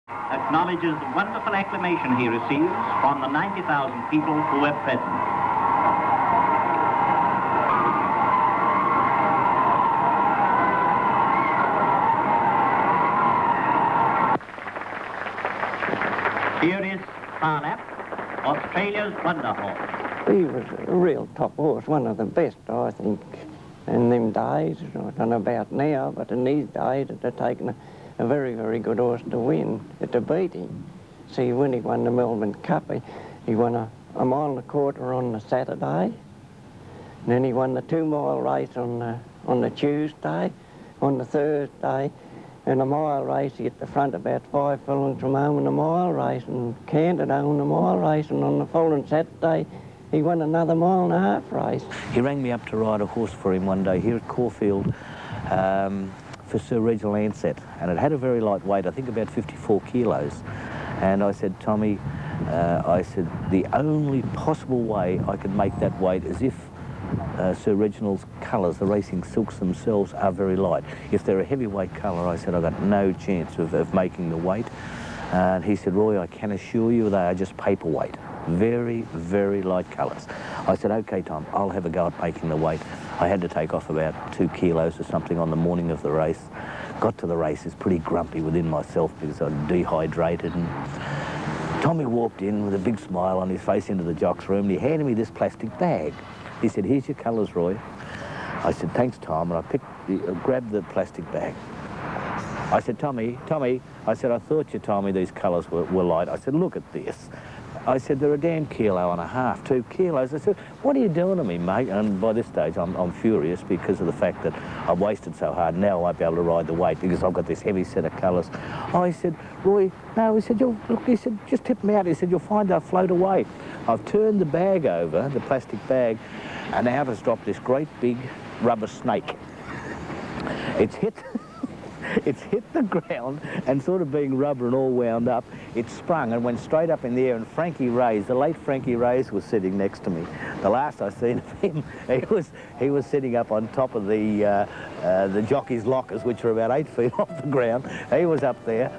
acknowledges the wonderful acclamation he receives from the 90,000 people who were present. Here is Phar Lap, Australia's wonder horse. He was a real top horse, one of the best, I think, in them days. I don't know about now, but in these days it had taken a very, very good horse to win, to beat him. See, when he won the Melbourne Cup, he won a mile and a quarter on the Saturday, and then he won the 2-mile race on the Tuesday, on the Thursday, and a mile race at the front about 5 furlongs from home in a mile race, and Canada on the mile race, and on the following Saturday he won another 1.5 mile race. He rang me up to ride a horse for him one day here at Caulfield for Sir Reginald Ansett, and it had a very light weight, I think about 54 kilos. And I said, Tommy, the only possible way I could make that weight is if Sir Reginald's colours, the racing silks themselves, are very light. If they're a heavyweight colour, I said, I've got no chance of making the weight. And he said, Roy, I can assure you they are just paperweight. Very, very light colours. I said, OK, Tom, I'll have a go at making the weight. I had to take off about 2 kilos or something on the morning of the race. Got to the races pretty grumpy within myself because I'd dehydrated. And Tommy walked in with a big smile on his face into the jock's room, and he handed me this plastic bag. He said, here's your colours, Roy. I said, thanks, Tom, and I grabbed the plastic bag. I said, Tommy, I said, I thought you told me these colours were light. I said, look at this. I said, they're a damn 1.5 kilos, 2 kilos. I said, what are you doing to me, mate? And by this stage, I'm furious because of the fact that I've wasted so hard. Now I won't be able to ride the weight because I've got this heavy set of colours. I said, Roy, no, he said, look, he said, just tip me out. He said, you'll find they'll float away. I've turned the bag over, the plastic bag, and out has dropped this great big rubber snake. It's hit... It's hit the ground, and sort of being rubber and all wound up, it sprung and went straight up in the air, and Frankie Reyes, the late Frankie Reyes, was sitting next to me. The last I seen of him, he was sitting up on top of the jockey's lockers, which are about 8 feet off the ground. He was up there.